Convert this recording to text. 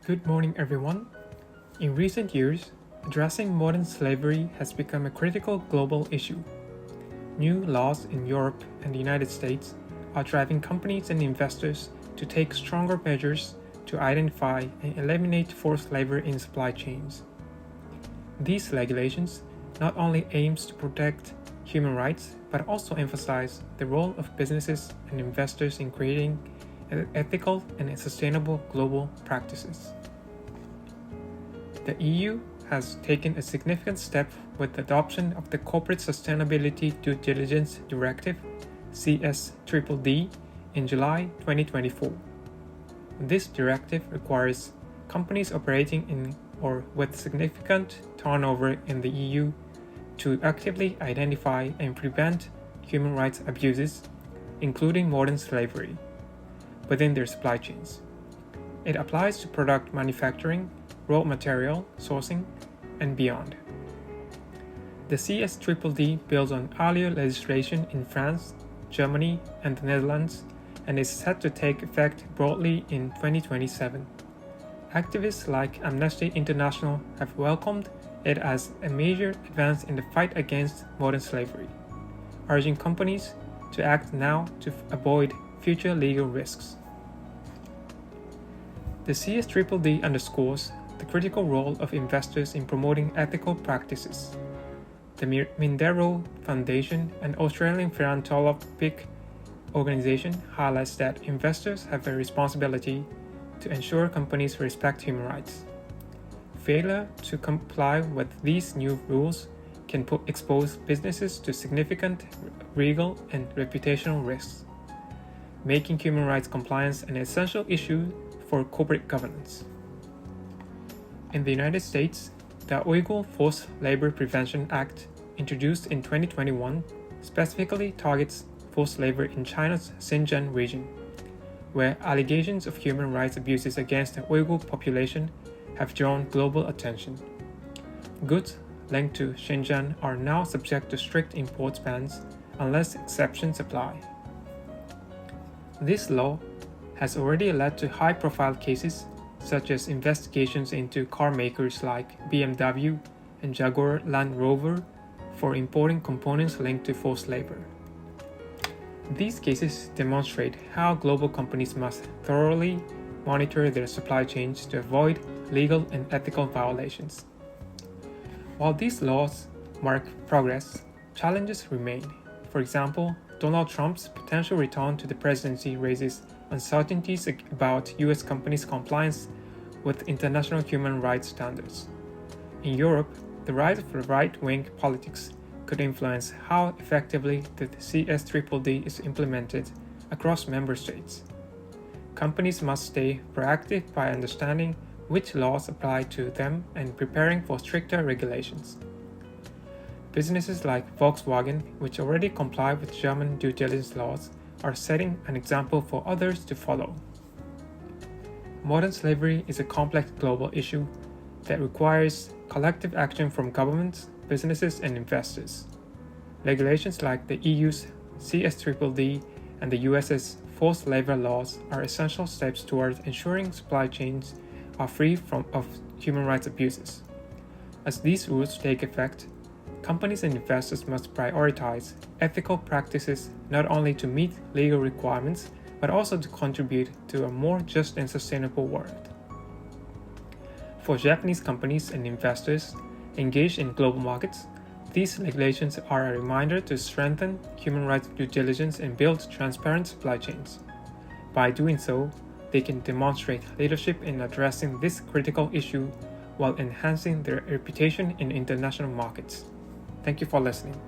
Good morning, everyone. In recent years, addressing modern slavery has become a critical global issue. New laws in Europe and the United States are driving companies and investors to take stronger measures to identify and eliminate forced labor in supply chains. These regulations not only aims to protect human rights but also emphasize the role of businesses and investors in creating ethical and sustainable global practices. The EU has taken a significant step with the adoption of the Corporate Sustainability Due Diligence Directive (CSDDD) in July 2024. This directive requires companies operating in or with significant turnover in the EU to actively identify and prevent human rights abuses, including modern slavery, within their supply chains. It applies to product manufacturing, raw material sourcing, and beyond. The CSDDD builds on earlier legislation in France, Germany, and the Netherlands and is set to take effect broadly in 2027. Activists like Amnesty International have welcomed it as a major advance in the fight against modern slavery, urging companies to act now to avoid future legal risks. The CSDDD underscores the critical role of investors in promoting ethical practices. The Mindero Foundation, an Australian philanthropic organization, highlights that investors have a responsibility to ensure companies respect human rights. Failure to comply with these new rules can expose businesses to significant legal and reputational risks, making human rights compliance an essential issue for corporate governance. In the United States, the Uyghur Forced Labor Prevention Act, introduced in 2021, specifically targets forced labor in China's Xinjiang region, where allegations of human rights abuses against the Uyghur population have drawn global attention. Goods linked to Xinjiang are now subject to strict import bans unless exceptions apply. This law has already led to high-profile cases such as investigations into car makers like BMW and Jaguar Land Rover for importing components linked to forced labor. These cases demonstrate how global companies must thoroughly monitor their supply chains to avoid legal and ethical violations. While these laws mark progress, challenges remain. For example, Donald Trump's potential return to the presidency raises uncertainties about US companies' compliance with international human rights standards. In Europe, the rise of right-wing politics could influence how effectively the CSDDD is implemented across member states. Companies must stay proactive by understanding which laws apply to them and preparing for stricter regulations. Businesses like Volkswagen, which already comply with German due diligence laws, are setting an example for others to follow. Modern slavery is a complex global issue that requires collective action from governments, businesses, and investors. Regulations like the EU's CSDDD and the US's forced labor laws are essential steps towards ensuring supply chains are free of human rights abuses. As these rules take effect, companies and investors must prioritize ethical practices not only to meet legal requirements, but also to contribute to a more just and sustainable world. For Japanese companies and investors engaged in global markets, these regulations are a reminder to strengthen human rights due diligence and build transparent supply chains. By doing so, they can demonstrate leadership in addressing this critical issue while enhancing their reputation in international markets. Thank you for listening.